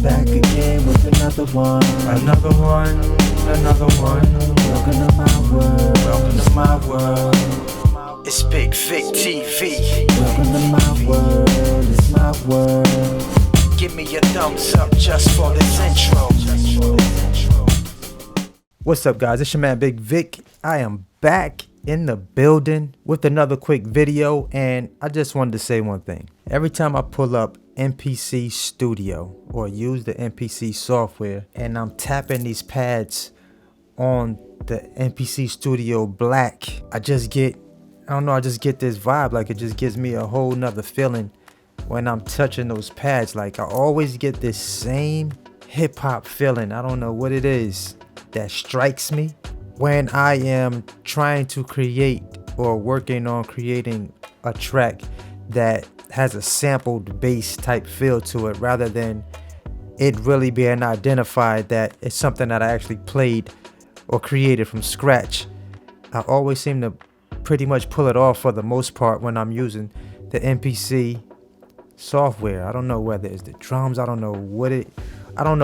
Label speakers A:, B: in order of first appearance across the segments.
A: Back again with another one.
B: Another one.
A: Welcome to my world.
B: Welcome to my world. It's Bigg Vic TV.
A: Welcome to my world. It's my world.
B: Give me a thumbs up just for this intro. What's up, guys? It's your man Bigg Vic. I am back in the building with another quick video, and I just wanted to say one thing. Every time I pull up MPC Studio or use the MPC software and I'm tapping these pads on the MPC Studio Black, I just get this vibe. Like, it just gives me a whole nother feeling when I'm touching those pads. Like, I always get this same hip-hop feeling. I don't know what it is that strikes me when I am trying to create or working on creating a track that has a sampled bass type feel to it, rather than it really being identified that it's something that I actually played or created from scratch. I always seem to pretty much pull it off for the most part when I'm using the MPC software. I don't know whether it's the drums, I don't know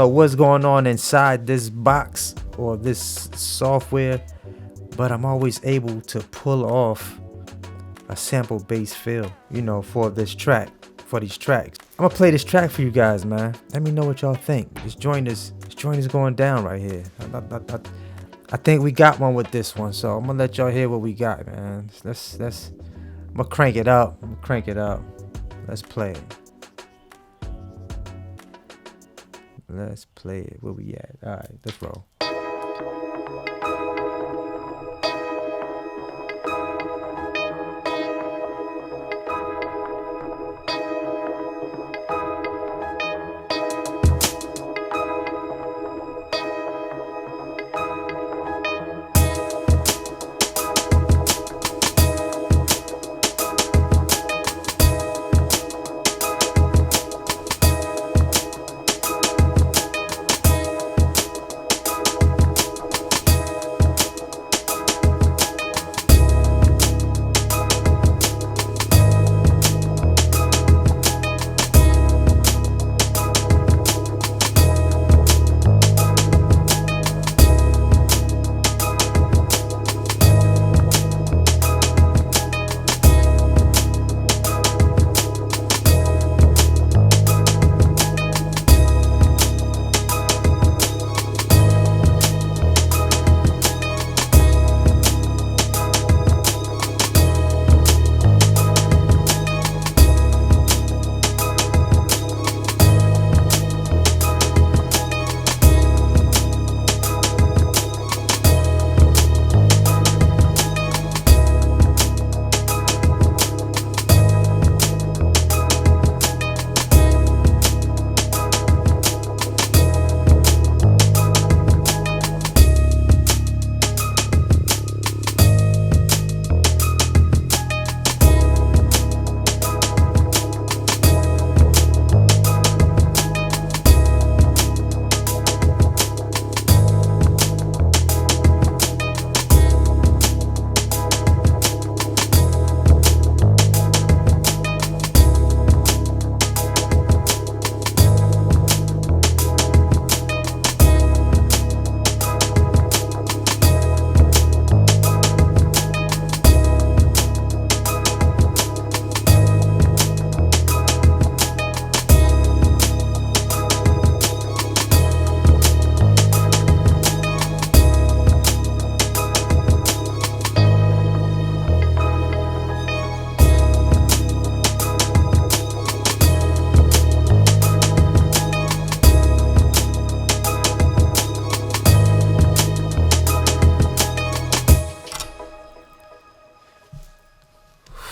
B: what's going on inside this box or this software, but I'm always able to pull off a sample bass feel, for these tracks. I'm gonna play this track for you guys, man. Let me know what y'all think. This joint is going down right here. I think we got one with this one, so I'm gonna let y'all hear what we got, man. I'm gonna crank it up. Let's play it. Let's play it. Where we at? All right, let's roll.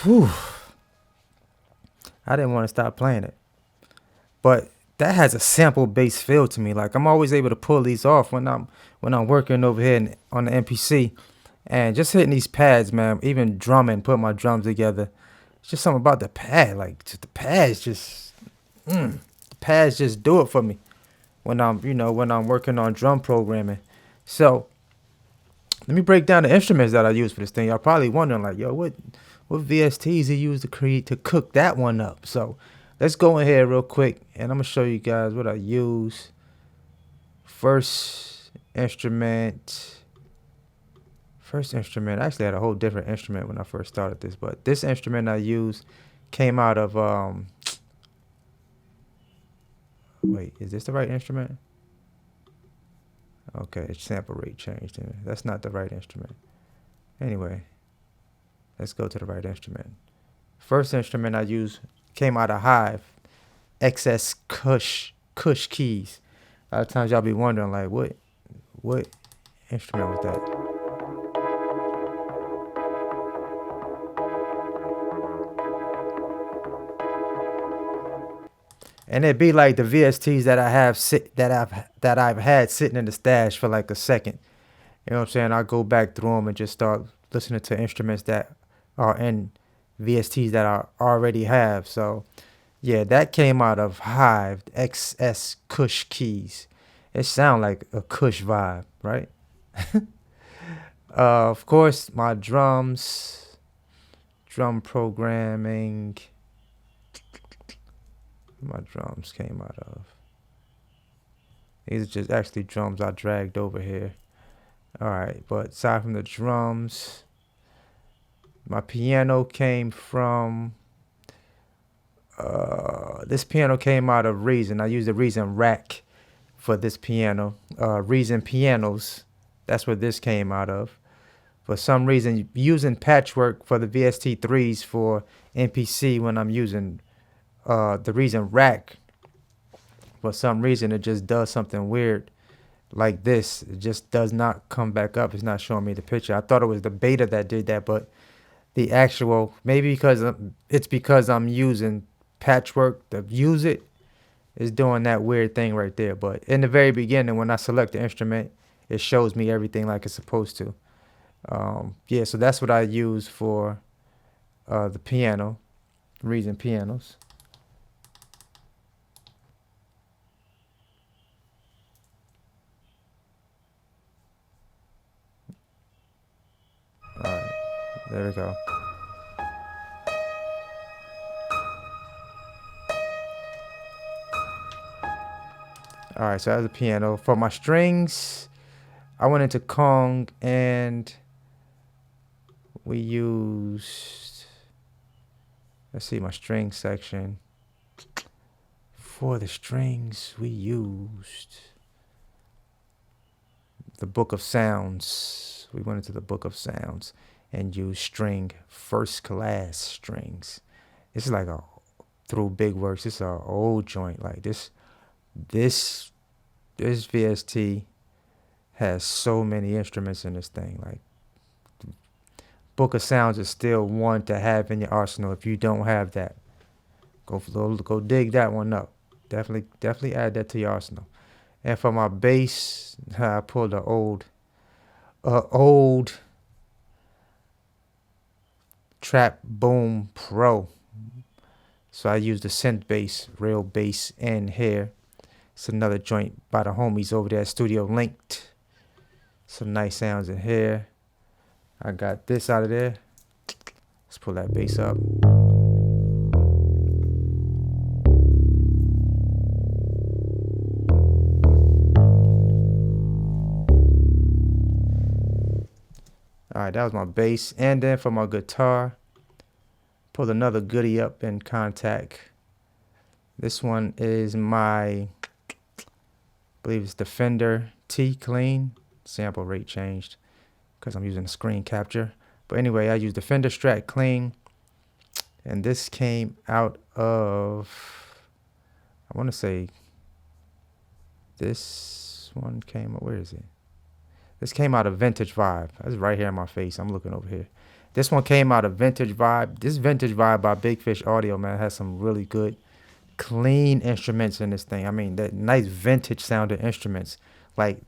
B: Whew. I didn't want to stop playing it, but that has a sample bass feel to me. Like, I'm always able to pull these off when I'm working over here on the MPC, and just hitting these pads, man. Even drumming, putting my drums together. It's just something about the pad. Like, just the pads just do it for me when I'm working on drum programming. So let me break down the instruments that I use for this thing. Y'all probably wondering, like, yo, what VSTs he used to cook that one up. So let's go in here real quick, and I'm gonna show you guys what I use. First instrument. I actually had a whole different instrument when I first started this, but this instrument I used came out of wait, is this the right instrument? Okay, sample rate changed. That's not the right instrument. Anyway, let's go to the right instrument. First instrument I used came out of Hive, XS Kush keys. A lot of times y'all be wondering like what instrument was that? And it'd be like the VSTs that I have that I've had sitting in the stash for like a second. You know what I'm saying? I go back through them and just start listening to instruments that are in VSTs that I already have. So yeah, that came out of Hive XS Kush keys. It sound like a Kush vibe, right? Of course, my drums, drum programming. My drums came out of. These are just actually drums I dragged over here. All right, but aside from the drums, my piano came from. This piano came out of Reason. I used the Reason rack for this piano. Reason pianos. That's where this came out of. For some reason, using patchwork for the VST3s for MPC when I'm using the Reason rack, for some reason it just does something weird like this. It just does not come back up. It's not showing me the picture. I thought it was the beta that did that, but the actual, maybe because I'm using patchwork to use it, is doing that weird thing right there. But in the very beginning, when I select the instrument, it shows me everything like it's supposed to. Yeah, so that's what I use for the piano, Reason pianos. All right, there we go. All right, so that's the piano. For my strings, I went into Kong and we used, let's see, my string section. For the strings, we used the Book of Sounds. We went into the Book of Sounds and used string, first class strings. This is like a, through Big Works, this is an old joint. Like this VST has so many instruments in this thing. Like Book of Sounds is still one to have in your arsenal. If you don't have that, go dig that one up. Definitely add that to your arsenal. And for my bass, I pulled an old Trap Boom Pro. So I used the synth bass, real bass in here. It's another joint by the homies over there at Studio Linked. Some nice sounds in here. I got this out of there. Let's pull that bass up. All right, that was my bass. And then for my guitar, pulled another goodie up in Contact. This one is my, I believe it's Defender T Clean. Sample rate changed because I'm using a screen capture. But anyway, I used Defender Strat Clean. And this came out of, I want to say, this one came, where is it? This came out of Vintage Vibe. That's right here in my face. I'm looking over here. This one came out of Vintage Vibe. This Vintage Vibe by Big Fish Audio, man, has some really good, clean instruments in this thing. I mean, that nice vintage sounding instruments. Like,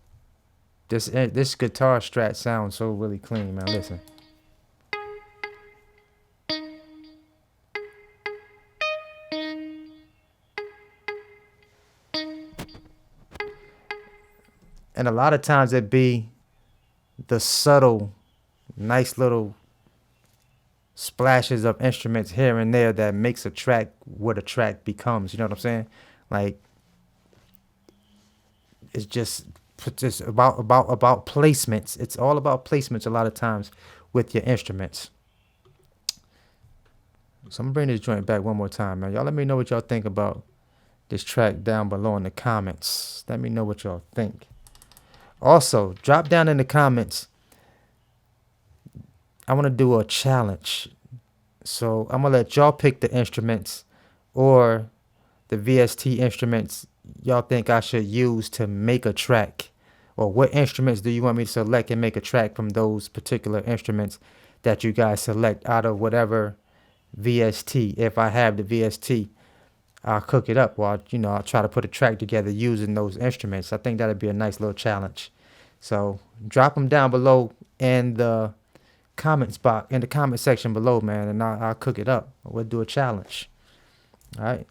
B: this guitar Strat sounds so really clean, man. Listen. And a lot of times it be the subtle, nice little splashes of instruments here and there that makes a track what a track becomes. You know what I'm saying? Like, it's just about placements. It's all about placements a lot of times with your instruments. So I'm gonna bring this joint back one more time, man. Y'all let me know what y'all think about this track down below in the comments. Let me know what y'all think. Also, drop down in the comments. I want to do a challenge. So I'm gonna let y'all pick the instruments or the VST instruments y'all think I should use to make a track, or what instruments do you want me to select and make a track from those particular instruments that you guys select out of whatever VST. If I have the VST, I'll cook it up, or I'll try to put a track together using those instruments. I think that'd be a nice little challenge. So drop them down below in the comment section below, man, and I'll cook it up. We'll do a challenge. All right.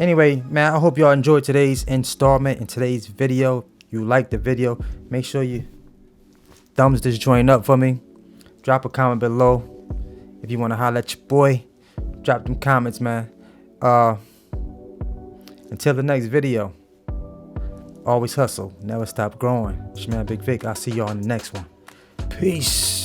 B: Anyway, man, I hope y'all enjoyed today's installment and today's video. You liked the video, make sure you thumbs this joint up for me. Drop a comment below. If you want to holler at your boy, drop them comments, man. Until the next video, always hustle, never stop growing. It's your man Bigg Vic. I'll see y'all in the next one. Peace.